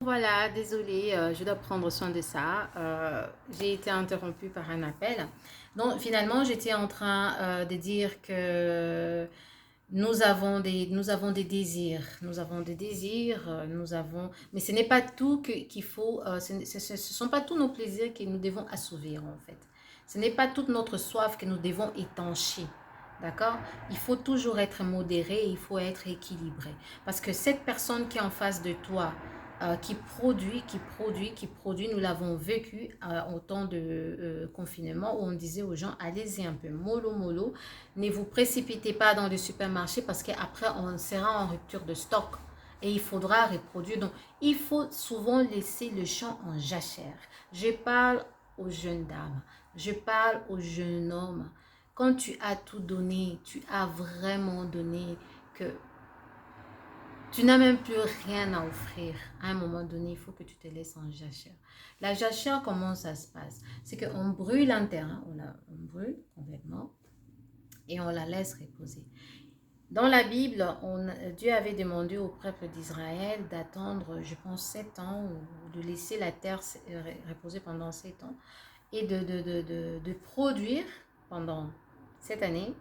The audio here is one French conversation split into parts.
Voilà, désolée, je dois prendre soin de ça. J'ai été interrompue par un appel. Donc, finalement, j'étais en train de dire que nous avons des désirs. Nous avons des désirs, mais ce n'est pas tout qu'il faut, ce sont pas tous nos plaisirs que nous devons assouvir, en fait. Ce n'est pas toute notre soif que nous devons étancher. D'accord? Il faut toujours être modéré, il faut être équilibré. Parce que cette personne qui est en face de toi, qui produit. Nous l'avons vécu au temps de confinement où on disait aux gens, allez-y un peu, mollo, mollo. Ne vous précipitez pas dans le supermarché parce qu'après, on sera en rupture de stock et il faudra reproduire. Donc, il faut souvent laisser le champ en jachère. Je parle aux jeunes dames, je parle aux jeunes hommes. Quand tu as tout donné, tu as vraiment donné que tu n'as même plus rien à offrir. À un moment donné, il faut que tu te laisses en jachère. La jachère, comment ça se passe? C'est qu'on brûle un terrain, on brûle complètement et on la laisse reposer. Dans la Bible, Dieu avait demandé au peuple d'Israël d'attendre, je pense, 7 ans ou de laisser la terre reposer pendant 7 ans et de produire pendant cette année,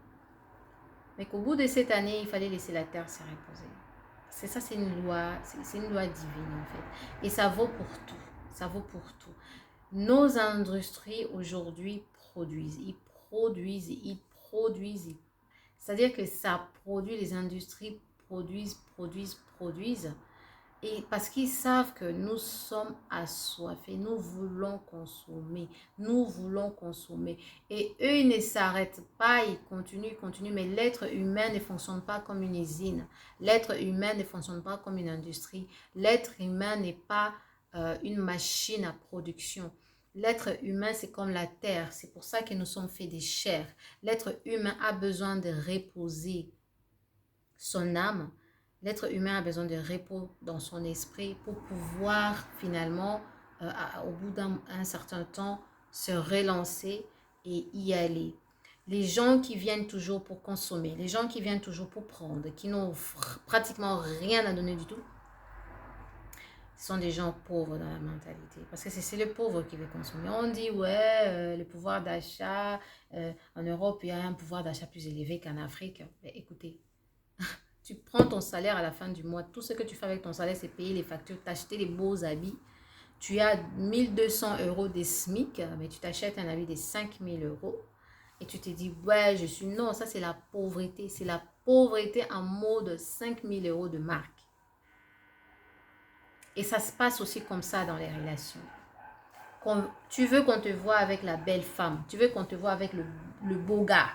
mais qu'au bout de cette année, il fallait laisser la terre se reposer. C'est ça, c'est une loi divine en fait. Et ça vaut pour tout. Ça vaut pour tout. Nos industries aujourd'hui produisent. Ils produisent, ils produisent. C'est-à-dire que ça produit, les industries produisent. Et parce qu'ils savent que nous sommes assoiffés, nous voulons consommer, nous voulons consommer. Et eux, ils ne s'arrêtent pas, ils continuent. Mais l'être humain ne fonctionne pas comme une usine. L'être humain ne fonctionne pas comme une industrie. L'être humain n'est pas une machine à production. L'être humain, c'est comme la terre. C'est pour ça que nous sommes faits des chairs. L'être humain a besoin de reposer son âme. L'être humain a besoin de repos dans son esprit pour pouvoir finalement, au bout d'un certain temps, se relancer et y aller. Les gens qui viennent toujours pour consommer, les gens qui viennent toujours pour prendre, qui n'ont pratiquement rien à donner du tout, ce sont des gens pauvres dans la mentalité. Parce que c'est le pauvre qui veut consommer. On dit, ouais, le pouvoir d'achat, en Europe, il y a un pouvoir d'achat plus élevé qu'en Afrique. Mais écoutez, tu prends ton salaire à la fin du mois. Tout ce que tu fais avec ton salaire, c'est payer les factures, t'acheter les beaux habits. Tu as 1 200 € des SMIC, mais tu t'achètes un habit de 5 000 € et tu te dis, ouais, je suis... Non, ça c'est la pauvreté. C'est la pauvreté en mode 5 000 € de marque. Et ça se passe aussi comme ça dans les relations. Tu veux qu'on te voit avec la belle femme. Tu veux qu'on te voit avec le beau gars.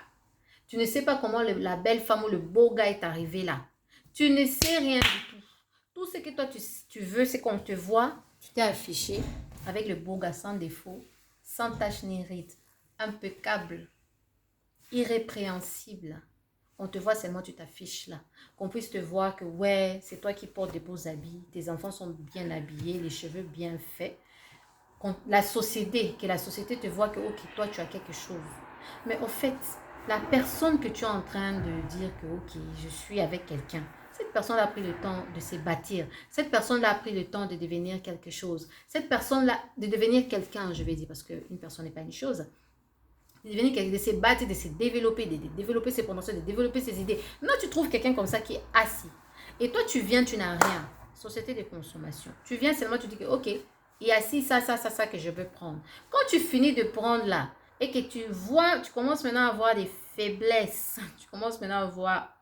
Tu ne sais pas comment la belle femme ou le beau gars est arrivé là. Tu ne sais rien du tout. Tout ce que toi tu veux, c'est qu'on te voit, tu t'es affiché avec le beau gars sans défaut, sans tache ni ride, impeccable, irrépréhensible. On te voit seulement, tu t'affiches là. Qu'on puisse te voir que ouais, c'est toi qui portes des beaux habits, tes enfants sont bien habillés, les cheveux bien faits. Que la société te voit que ok, toi tu as quelque chose. Mais au fait, la personne que tu es en train de dire que ok, je suis avec quelqu'un, cette personne a pris le temps de se bâtir. Cette personne a pris le temps de devenir quelque chose. Cette personne-là, de devenir quelqu'un, je vais dire, parce qu'une personne n'est pas une chose. De devenir quelqu'un, de se bâtir, de se développer, de développer ses potentiels, de développer ses idées. Maintenant, tu trouves quelqu'un comme ça qui est assis. Et toi, tu viens, tu n'as rien. Société de consommation. Tu viens seulement, tu dis que ok, il y a ci, ça que je veux prendre. Quand tu finis de prendre là, et que tu vois, tu commences maintenant à voir des faiblesses, tu commences maintenant à voir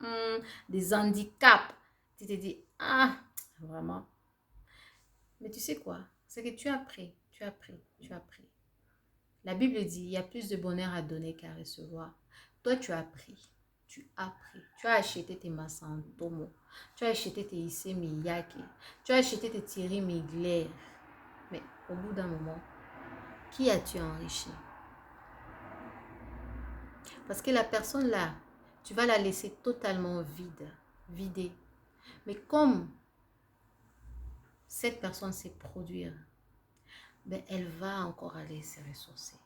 des handicaps, tu te dis, ah, vraiment. Mais tu sais quoi? C'est que tu as pris, tu as pris, tu as pris. La Bible dit, il y a plus de bonheur à donner qu'à recevoir. Toi, tu as pris. Tu as pris. Tu as acheté tes Massantomo. Tu as acheté tes Issey Miyake. Tu as acheté tes Thierry Mugler. Mais au bout d'un moment, qui as-tu enrichi? Parce que la personne là, tu vas la laisser totalement vide, vidée. Mais comme cette personne sait produire, ben elle va encore aller se ressourcer.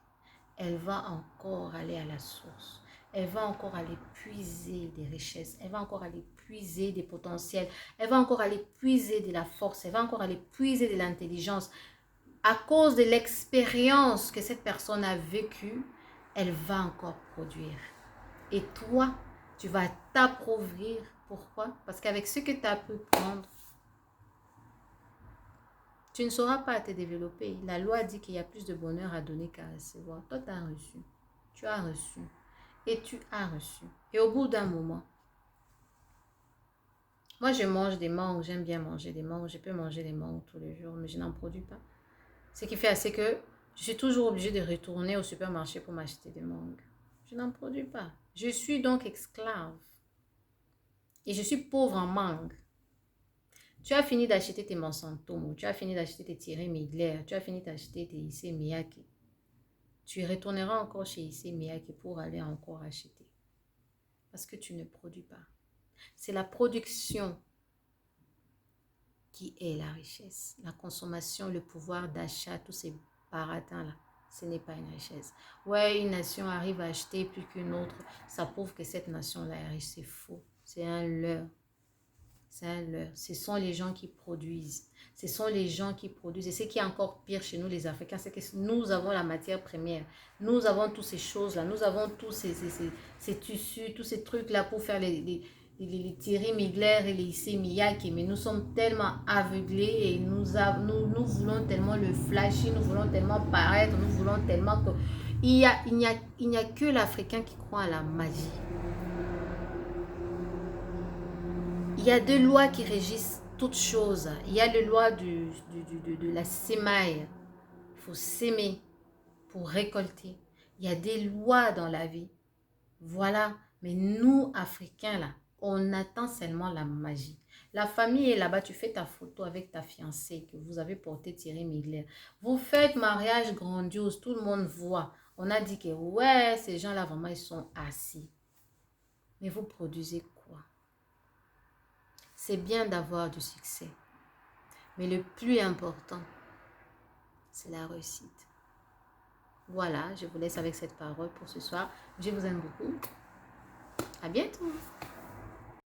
Elle va encore aller à la source. Elle va encore aller puiser des richesses. Elle va encore aller puiser des potentiels. Elle va encore aller puiser de la force. Elle va encore aller puiser de l'intelligence. À cause de l'expérience que cette personne a vécue, elle va encore produire. Et toi, tu vas t'appauvrir. Pourquoi? Parce qu'avec ce que tu as pu prendre, tu ne sauras pas te développer. La loi dit qu'il y a plus de bonheur à donner qu'à recevoir. Toi, tu as reçu. Tu as reçu. Et tu as reçu. Et au bout d'un moment, moi, je mange des mangues. J'aime bien manger des mangues. Je peux manger des mangues tous les jours, mais je n'en produis pas. Ce qui fait assez que je suis toujours obligée de retourner au supermarché pour m'acheter des mangues. Je n'en produis pas. Je suis donc esclave. Et je suis pauvre en mangue. Tu as fini d'acheter tes Monsanto, tu as fini d'acheter tes Thierry Mugler, tu as fini d'acheter tes Issey Miyake. Tu retourneras encore chez Issey Miyake pour aller encore acheter. Parce que tu ne produis pas. C'est la production qui est la richesse. La consommation, le pouvoir d'achat, tous ces baratins-là, ce n'est pas une richesse. Ouais, une nation arrive à acheter plus qu'une autre. Ça prouve que cette nation-là est riche. C'est faux. C'est un leurre. C'est un leurre. Ce sont les gens qui produisent. Ce sont les gens qui produisent. Et ce qui est encore pire chez nous, les Africains, c'est que nous avons la matière première. Nous avons toutes ces choses-là. Nous avons tous ces tissus, tous ces trucs-là pour faire les Thierry Mugler et les Issey Miyake. Mais nous sommes tellement aveuglés et nous voulons tellement le flasher, nous voulons tellement paraître, nous voulons tellement que... Il n'y a que l'Africain qui croit à la magie. Il y a deux lois qui régissent toutes choses. Il y a la loi de la sémaille. Il faut s'aimer pour récolter. Il y a des lois dans la vie. Voilà. Mais nous, Africains, là, on attend seulement la magie. La famille est là-bas. Tu fais ta photo avec ta fiancée que vous avez porté Thierry Mugler. Vous faites mariage grandiose. Tout le monde voit. On a dit que ouais, ces gens-là, vraiment, ils sont assis. Mais vous produisez quoi? C'est bien d'avoir du succès, mais le plus important, c'est la réussite. Voilà, je vous laisse avec cette parole pour ce soir. Je vous aime beaucoup. À bientôt.